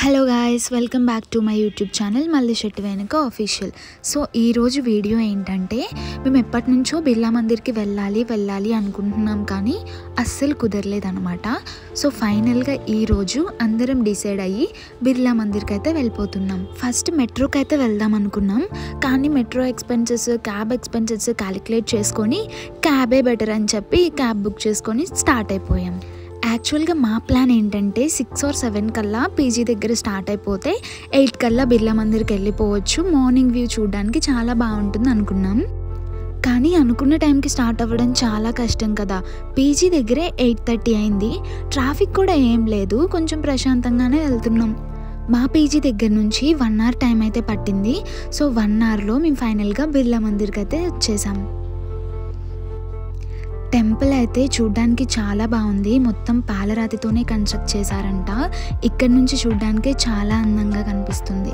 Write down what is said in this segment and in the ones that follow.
Hello guys, welcome back to my YouTube channel Malli Shetty వెనుక official. So ఈరోజు video ఏంటంటే, మేము ఎప్పటి నుంచో బిర్లా మందిర్కి వెళ్ళాలి అనుకుంటున్నాం, కానీ అస్సలు కుదరలేదనమాట. సో ఫైనల్గా ఈరోజు అందరం డిసైడ్ అయ్యి బిర్లా మందిర్కి అయితే వెళ్ళిపోతున్నాం. ఫస్ట్ మెట్రోకి అయితే వెళ్దాం అనుకున్నాం, కానీ metro expenses, cab expenses calculate చేసుకొని క్యాబే బెటర్ అని చెప్పి క్యాబ్ బుక్ చేసుకొని స్టార్ట్ అయిపోయాం. యాక్చువల్గా మా ప్లాన్ ఏంటంటే 6 or 7 కల్లా పీజీ దగ్గర స్టార్ట్ అయిపోతే 8 కల్లా బిర్లా మందిర్కి వెళ్ళిపోవచ్చు, మార్నింగ్ వ్యూ చూడడానికి చాలా బాగుంటుంది అనుకున్నాం. కానీ అనుకున్న టైంకి స్టార్ట్ అవ్వడం చాలా కష్టం కదా. పీజీ దగ్గరే 8:30 అయింది, ట్రాఫిక్ కూడా ఏం లేదు, కొంచెం ప్రశాంతంగానే వెళ్తున్నాం. మా పీజీ దగ్గర నుంచి 1 hour టైం అయితే పట్టింది. సో 1 hourలో మేము ఫైనల్గా బిర్లా మందిర్కి అయితే వచ్చేసాం. టెంపుల్ అయితే చూడ్డానికి చాలా బాగుంది, మొత్తం పాలరాతితోనే కన్స్ట్రక్ట్ చేశారంట. ఇక్కడ నుంచి చూడ్డానికి చాలా అందంగా కనిపిస్తుంది.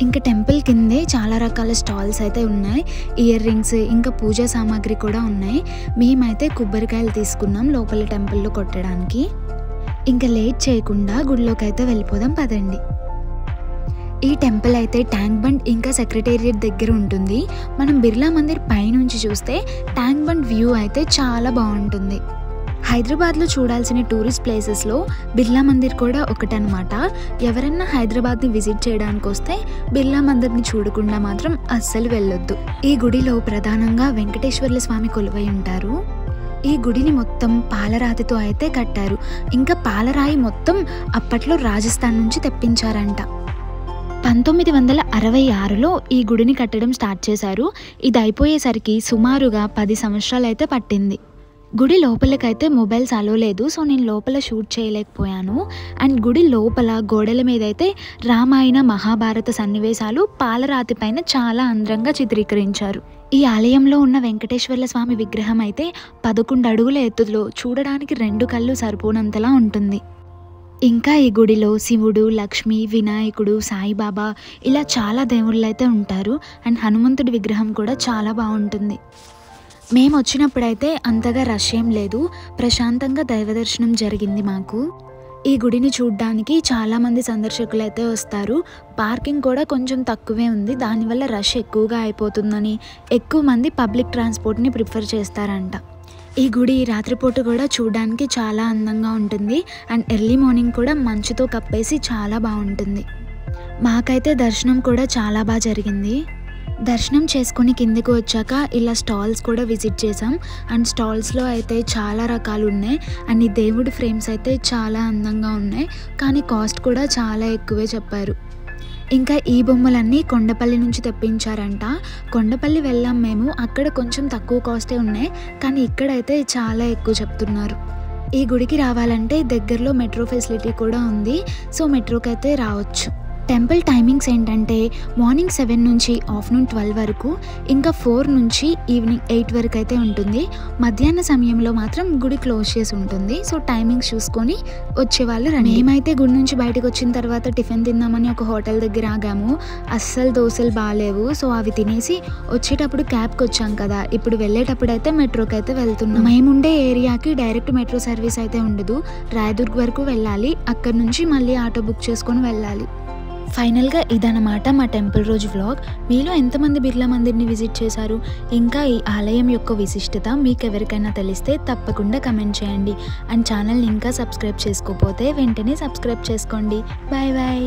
ఇంకా టెంపుల్ కిందే చాలా రకాల స్టాల్స్ అయితే ఉన్నాయి, ఇయర్ రింగ్స్ ఇంకా పూజా సామాగ్రి కూడా ఉన్నాయి. మేమైతే కొబ్బరికాయలు తీసుకున్నాం లోపల టెంపుల్లో కొట్టడానికి. ఇంకా లేట్ చేయకుండా గుడిలోకి అయితే వెళ్ళిపోదాం పదండి. ఈ టెంపుల్ అయితే ట్యాంక్ బండ్ ఇంకా సెక్రటేరియట్ దగ్గర ఉంటుంది. మనం బిర్లా మందిర్ పైనుంచి చూస్తే ట్యాంక్ బండ్ వ్యూ అయితే చాలా బాగుంటుంది. హైదరాబాద్లో చూడాల్సిన టూరిస్ట్ ప్లేసెస్లో బిర్లా మందిర్ కూడా ఒకటనమాట. ఎవరన్నా హైదరాబాద్ని విజిట్ చేయడానికి వస్తే బిర్లా మందిర్ని చూడకుండా మాత్రం అస్సలు వెళ్ళొద్దు. ఈ గుడిలో ప్రధానంగా వెంకటేశ్వర్ల స్వామి కొలువై ఉంటారు. ఈ గుడిని మొత్తం పాలరాతితో అయితే కట్టారు. ఇంకా పాలరాయి మొత్తం అప్పట్లో రాజస్థాన్ నుంచి తెప్పించారంట. 1966లో ఈ గుడిని కట్టడం స్టార్ట్ చేశారు. ఇది అయిపోయేసరికి సుమారుగా 10 సంవత్సరాలు అయితే పట్టింది. గుడి లోపలికైతే మొబైల్స్ అలో లేదు, సో నేను లోపల షూట్ చేయలేకపోయాను. అండ్ గుడి లోపల గోడల మీద అయితే రామాయణ మహాభారత సన్నివేశాలు పాలరాతి పైన చాలా అందంగా చిత్రీకరించారు. ఈ ఆలయంలో ఉన్న వెంకటేశ్వర్ల స్వామి విగ్రహం అయితే 11 అడుగుల ఎత్తులో చూడడానికి 2 కళ్ళు సరిపోనంతలా ఉంటుంది. ఇంకా ఈ గుడిలో శివుడు, లక్ష్మి, వినాయకుడు, సాయిబాబా ఇలా చాలా దేవుళ్ళు అయితే ఉంటారు. అండ్ హనుమంతుడి విగ్రహం కూడా చాలా బాగుంటుంది. మేము వచ్చినప్పుడైతే అంతగా రష్ ఏం లేదు, ప్రశాంతంగా దైవ దర్శనం జరిగింది మాకు. ఈ గుడిని చూడడానికి చాలామంది సందర్శకులు అయితే వస్తారు. పార్కింగ్ కూడా కొంచెం తక్కువే ఉంది, దానివల్ల రష్ ఎక్కువగా అయిపోతుందని ఎక్కువ మంది పబ్లిక్ ట్రాన్స్పోర్ట్ని ప్రిఫర్ చేస్తారంట. ఈ గుడి రాత్రిపూట కూడా చూడడానికి చాలా అందంగా ఉంటుంది. అండ్ ఎర్లీ మార్నింగ్ కూడా మంచుతో కప్పేసి చాలా బాగుంటుంది. మాకైతే దర్శనం కూడా చాలా బాగా జరిగింది. దర్శనం చేసుకుని కిందకు వచ్చాక ఇలా స్టాల్స్ కూడా విజిట్ చేసాం. అండ్ స్టాల్స్లో అయితే చాలా రకాలు ఉన్నాయి. అండ్ ఈ దేవుడి ఫ్రేమ్స్ అయితే చాలా అందంగా ఉన్నాయి, కానీ కాస్ట్ కూడా చాలా ఎక్కువే చెప్పారు. ఇంకా ఈ బొమ్మలన్నీ కొండపల్లి నుంచి తెప్పించారంట. కొండపల్లి వెళ్ళాం మేము, అక్కడ కొంచెం తక్కువ కాస్టే ఉన్నాయి, కానీ ఇక్కడైతే చాలా ఎక్కువ చెప్తున్నారు. ఈ గుడికి రావాలంటే దగ్గరలో మెట్రో ఫెసిలిటీ కూడా ఉంది, సో మెట్రోకి అయితే రావచ్చు. టెంపుల్ టైమింగ్స్ ఏంటంటే మార్నింగ్ 7 నుంచి ఆఫ్టర్నూన్ 12 వరకు, ఇంకా 4 నుంచి ఈవినింగ్ 8 వరకు అయితే ఉంటుంది. మధ్యాహ్న సమయంలో మాత్రం గుడి క్లోజ్ చేసి ఉంటుంది. సో టైమింగ్స్ చూసుకొని వచ్చేవాళ్ళు రండి. మేమైతే గుడి నుంచి బయటకు వచ్చిన తర్వాత టిఫిన్ తిందామని ఒక హోటల్ దగ్గర ఆగాము. అస్సలు దోశలు బాగాలేవు, సో అవి తినేసి వచ్చేటప్పుడు క్యాబ్కి వచ్చాం కదా, ఇప్పుడు వెళ్ళేటప్పుడు అయితే మెట్రోకి అయితే వెళ్తున్నాం. మేముండే ఏరియాకి డైరెక్ట్ మెట్రో సర్వీస్ అయితే ఉండదు, రాయదుర్గ్ వరకు వెళ్ళాలి, అక్కడ నుంచి మళ్ళీ ఆటో బుక్ చేసుకొని వెళ్ళాలి. ఫైనల్గా ఇదన్నమాట మా టెంపుల్ రోజు వ్లాగ్. మీలో ఎంతమంది బిర్లా మందిర్ని విజిట్ చేశారు, ఇంకా ఈ ఆలయం యొక్క విశిష్టత మీకు ఎవరికైనా తెలిస్తే తప్పకుండా కమెంట్ చేయండి. అండ్ ఛానల్ని ఇంకా సబ్స్క్రైబ్ చేసుకోకపోతే వెంటనే సబ్స్క్రైబ్ చేసుకోండి. Bye bye.